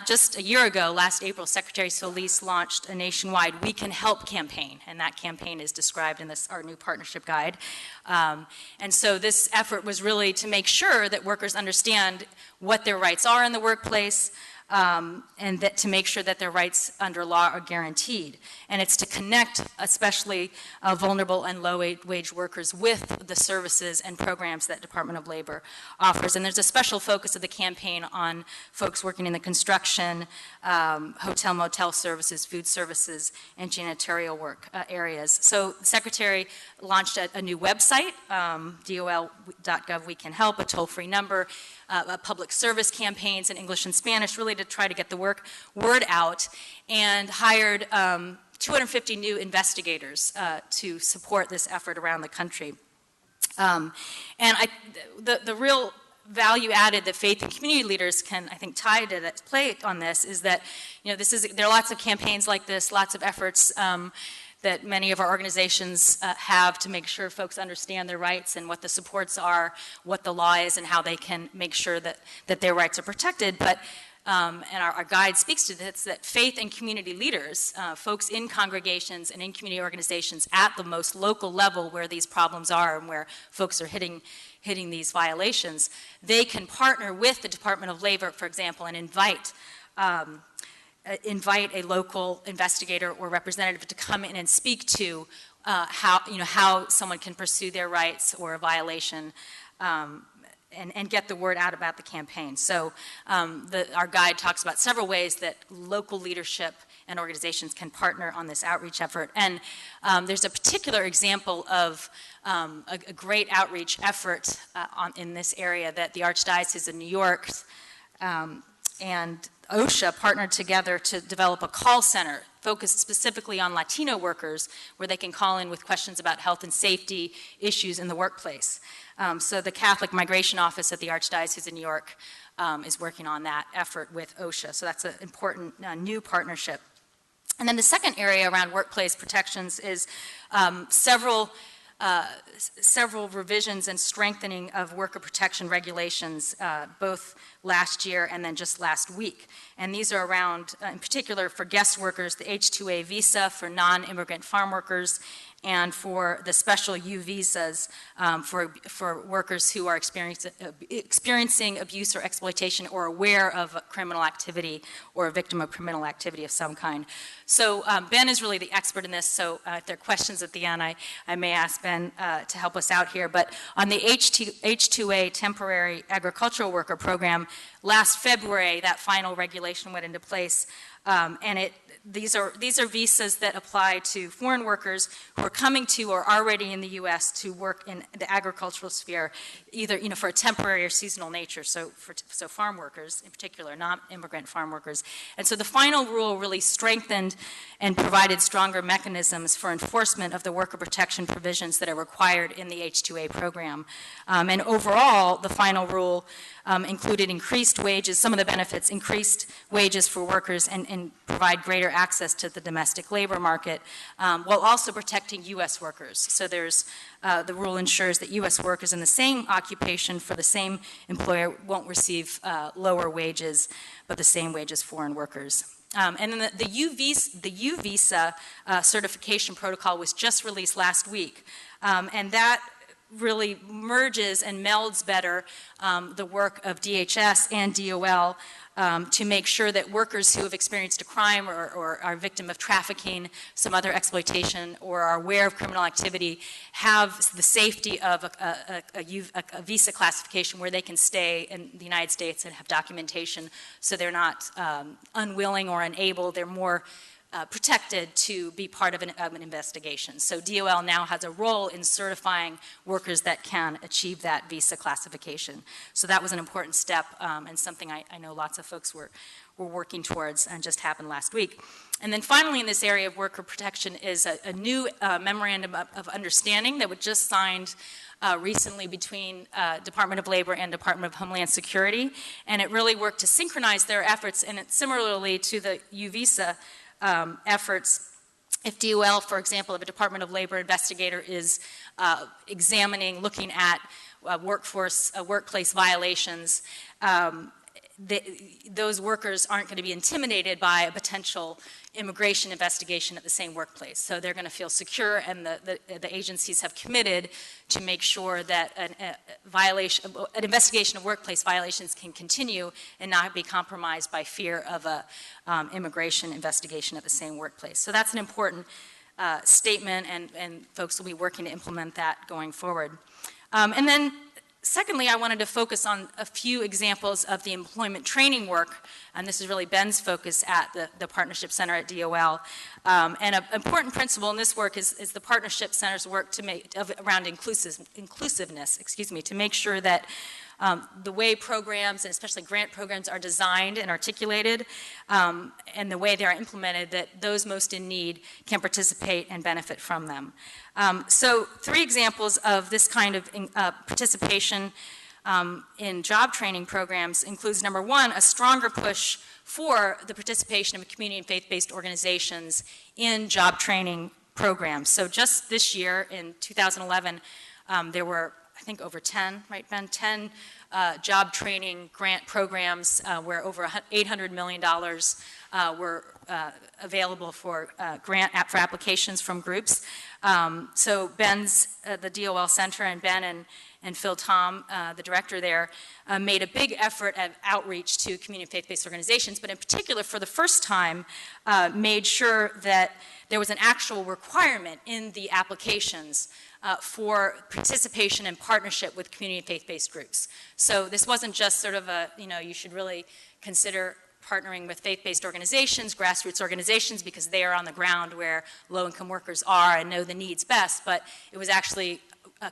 Speaker 4: just a year ago, last April, Secretary Solis launched a nationwide We Can Help campaign, and that campaign is described in our new partnership guide. And so this effort was really to make sure that workers understand what their rights are in the workplace, and that to make sure that their rights under law are guaranteed. And it's to connect especially vulnerable and low-wage workers with the services and programs that Department of Labor offers. And there's a special focus of the campaign on folks working in the construction, hotel, motel services, food services, and janitorial work areas. So the Secretary launched a new website, dol.gov We Can Help, a toll-free number, public service campaigns in English and Spanish, really to try to get the word out, and hired 250 new investigators to support this effort around the country. And the real value added that faith and community leaders can, I think, play on this is that, there are lots of campaigns like this, lots of efforts that many of our organizations have to make sure folks understand their rights and what the supports are, what the law is, and how they can make sure that their rights are protected. But and our guide speaks to this, that faith and community leaders, folks in congregations and in community organizations at the most local level where these problems are and where folks are hitting these violations, they can partner with the Department of Labor, for example, and invite a local investigator or representative to come in and speak to how someone can pursue their rights or a violation, and get the word out about the campaign. So our guide talks about several ways that local leadership and organizations can partner on this outreach effort. And there's a particular example of a great outreach effort in this area that the Archdiocese of New York and OSHA partnered together to develop a call center focused specifically on Latino workers, where they can call in with questions about health and safety issues in the workplace. So the Catholic Migration Office at the Archdiocese of New York is working on that effort with OSHA. So that's an important new partnership. And then the second area around workplace protections is several revisions and strengthening of worker protection regulations, both last year and then just last week. And these are around, in particular for guest workers, the H-2A visa for non-immigrant farm workers, and for the special U visas for workers who are experiencing abuse or exploitation or aware of criminal activity or a victim of criminal activity of some kind. So Ben is really the expert in this, so if there are questions at the end, I may ask Ben to help us out here. But on the H-2A temporary agricultural worker program, last February that final regulation went into place, and these are visas that apply to foreign workers who are coming to or already in the U.S. to work in the agricultural sphere, either for a temporary or seasonal nature. So farm workers in particular, not immigrant farm workers. And so the final rule really strengthened and provided stronger mechanisms for enforcement of the worker protection provisions that are required in the H-2A program. And overall, the final rule included increased wages, some of the benefits, increased wages for workers and provide greater access to the domestic labor market, while also protecting U.S. workers. So there's, the rule ensures that U.S. workers in the same occupation for the same employer won't receive lower wages, but the same wage as foreign workers. And then the U visa certification protocol was just released last week, and that really merges and melds better the work of DHS and DOL to make sure that workers who have experienced a crime or are victim of trafficking, some other exploitation, or are aware of criminal activity have the safety of a visa classification where they can stay in the United States and have documentation, so they're not unwilling or unable. They're more protected to be part of an investigation. So DOL now has a role in certifying workers that can achieve that visa classification. So that was an important step and something I know lots of folks were working towards and just happened last week. And then finally in this area of worker protection is a new memorandum of understanding that was just signed recently between Department of Labor and Department of Homeland Security. And it really worked to synchronize their efforts, and it's similarly to the U visa efforts. If DOL, for example, if a Department of Labor investigator is looking at workplace violations, those workers aren't going to be intimidated by a potential immigration investigation at the same workplace. So they're going to feel secure, and the agencies have committed to make sure that an investigation of workplace violations can continue and not be compromised by fear of a immigration investigation at the same workplace. So that's an important statement, and folks will be working to implement that going forward. And then secondly, I wanted to focus on a few examples of the employment training work, and this is really Ben's focus at the Partnership Center at DOL. And an important principle in this work is the Partnership Center's work around inclusiveness, to make sure that the way programs, and especially grant programs, are designed and articulated, and the way they are implemented, that those most in need can participate and benefit from them. So 3 examples of this kind of participation in job training programs includes, number 1, a stronger push for the participation of community and faith-based organizations in job training programs. So just this year, in 2011, there were, I think, over 10, right, Ben? 10 job training grant programs where over $800 million were available for for applications from groups. So Ben's, the DOL Center, and Ben and Phil Tom, the director there, made a big effort of outreach to community faith-based organizations, but in particular, for the first time, made sure that there was an actual requirement in the applications for participation and partnership with community faith-based groups. So this wasn't just sort of a, you should really consider partnering with faith-based organizations, grassroots organizations, because they are on the ground where low-income workers are and know the needs best, but it was actually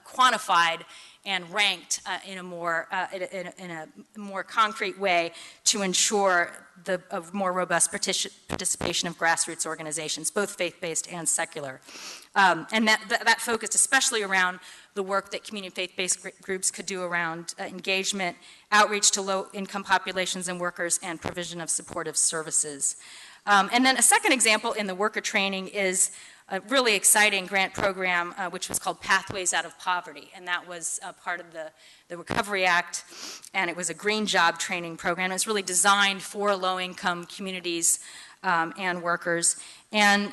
Speaker 4: quantified and ranked in a more concrete way to ensure a more robust participation of grassroots organizations, both faith-based and secular. And that focused especially around the work that community faith-based groups could do around engagement, outreach to low-income populations and workers, and provision of supportive services. And then a second example in the worker training is a really exciting grant program which was called Pathways Out of Poverty, and that was part of the Recovery Act, and it was a green job training program. It was really designed for low-income communities and workers, and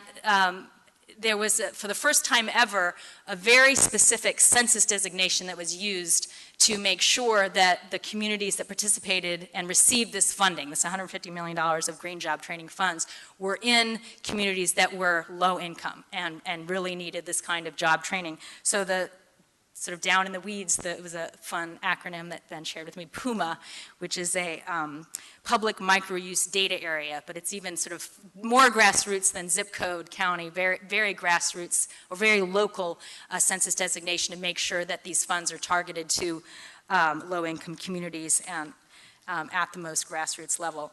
Speaker 4: there was, for the first time ever, a very specific census designation that was used to make sure that the communities that participated and received this funding, this $150 million of green job training funds, were in communities that were low income and really needed this kind of job training. So the sort of down in the weeds, it was a fun acronym that Ben shared with me, PUMA, which is a public micro-use data area, but it's even sort of more grassroots than zip code, county, very, very grassroots or very local census designation to make sure that these funds are targeted to low-income communities and at the most grassroots level.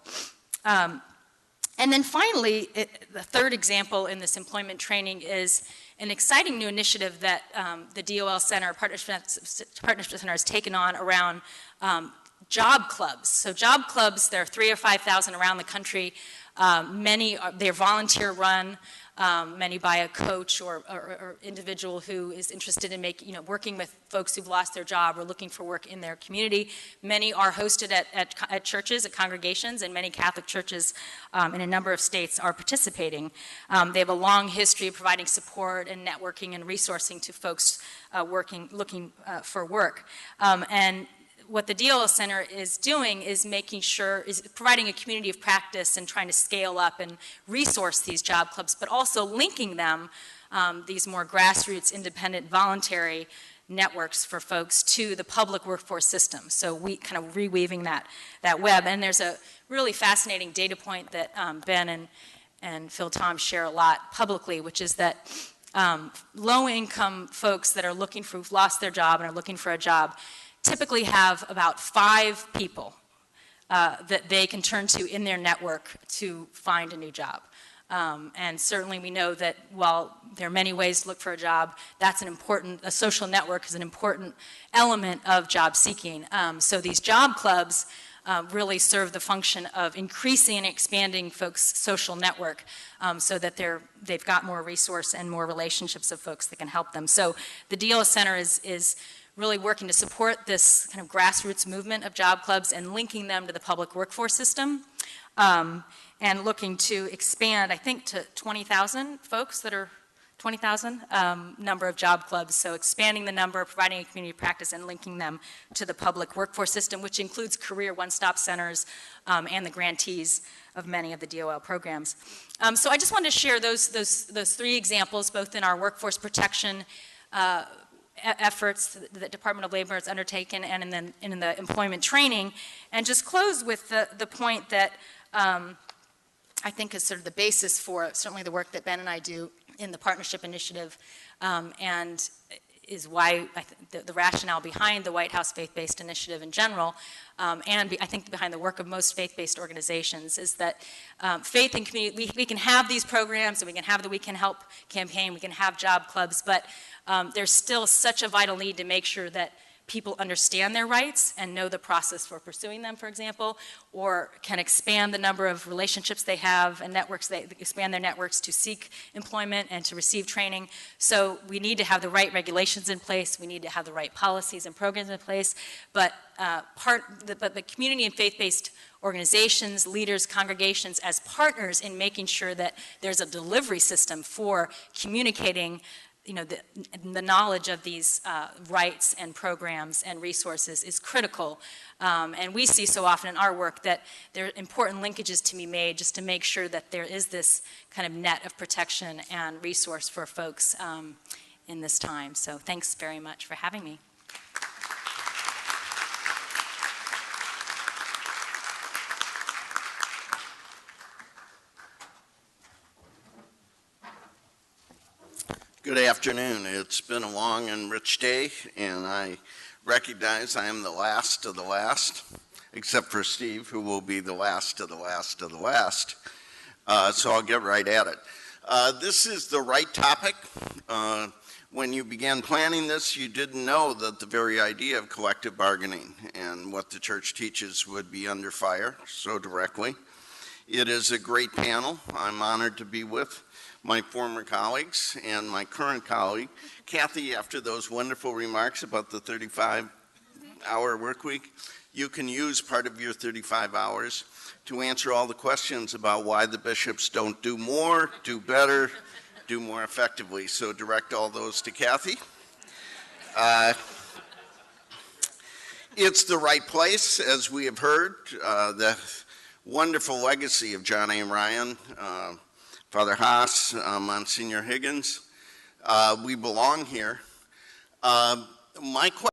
Speaker 4: And then finally, the third example in this employment training is an exciting new initiative that the DOL Center, Partnership Center, has taken on around job clubs. So job clubs, there are 3,000 or 5,000 around the country. Many, they're volunteer run. Many by a coach or individual who is interested in working with folks who've lost their job or looking for work in their community. Many are hosted at churches, at congregations, and many Catholic churches in a number of states are participating. They have a long history of providing support and networking and resourcing to folks looking for work. And what the DOL Center is doing is providing a community of practice and trying to scale up and resource these job clubs, but also linking them, these more grassroots, independent, voluntary networks for folks to the public workforce system. So we kind of reweaving that web. And there's a really fascinating data point that Ben and Phil Tom share a lot publicly, which is that low-income folks that are who've lost their job and are looking for a job typically have about 5 people that they can turn to in their network to find a new job. And certainly we know that while there are many ways to look for a job, a social network is an important element of job seeking. So these job clubs really serve the function of increasing and expanding folks' social network so that they've got more resource and more relationships of folks that can help them. So the DOL Center is really working to support this kind of grassroots movement of job clubs and linking them to the public workforce system, and looking to expand, I think, to 20,000 folks that are 20,000 number of job clubs. So expanding the number, providing a community practice, and linking them to the public workforce system, which includes career one-stop centers and the grantees of many of the DOL programs. So I just wanted to share those 3 examples, both in our workforce protection efforts that the Department of Labor has undertaken and in the employment training, and just close with the point that I think is sort of the basis for certainly the work that Ben and I do in the partnership initiative, and is why the rationale behind the White House faith-based initiative in general, and I think behind the work of most faith-based organizations, is that faith and community, we can have these programs, and we can have the We Can Help campaign, we can have job clubs, but there's still such a vital need to make sure that people understand their rights and know the process for pursuing them, for example, or can expand the number of relationships they have and networks, they expand their networks to seek employment and to receive training. So we need to have the right regulations in place, we need to have the right policies and programs in place, but the community and faith-based organizations, leaders, congregations as partners in making sure that there's a delivery system for communicating the knowledge of these rights and programs and resources is critical. And we see so often in our work that there are important linkages to be made just to make sure that there is this kind of net of protection and resource for folks in this time. So thanks very much for having me.
Speaker 5: Good afternoon. It's been a long and rich day, and I recognize I am the last of the last, except for Steve, who will be the last of the last of the last. So I'll get right at it. This is the right topic. When you began planning this, you didn't know that the very idea of collective bargaining and what the church teaches would be under fire so directly. It is a great panel. I'm honored to be with my former colleagues and my current colleague. Kathy, after those wonderful remarks about the 35-hour work week, you can use part of your 35 hours to answer all the questions about why the bishops don't do more, do better, do more effectively. So direct all those to Kathy. It's the right place, as we have heard. The wonderful legacy of John A. Ryan, Father Haas, Monsignor Higgins. We belong here. My question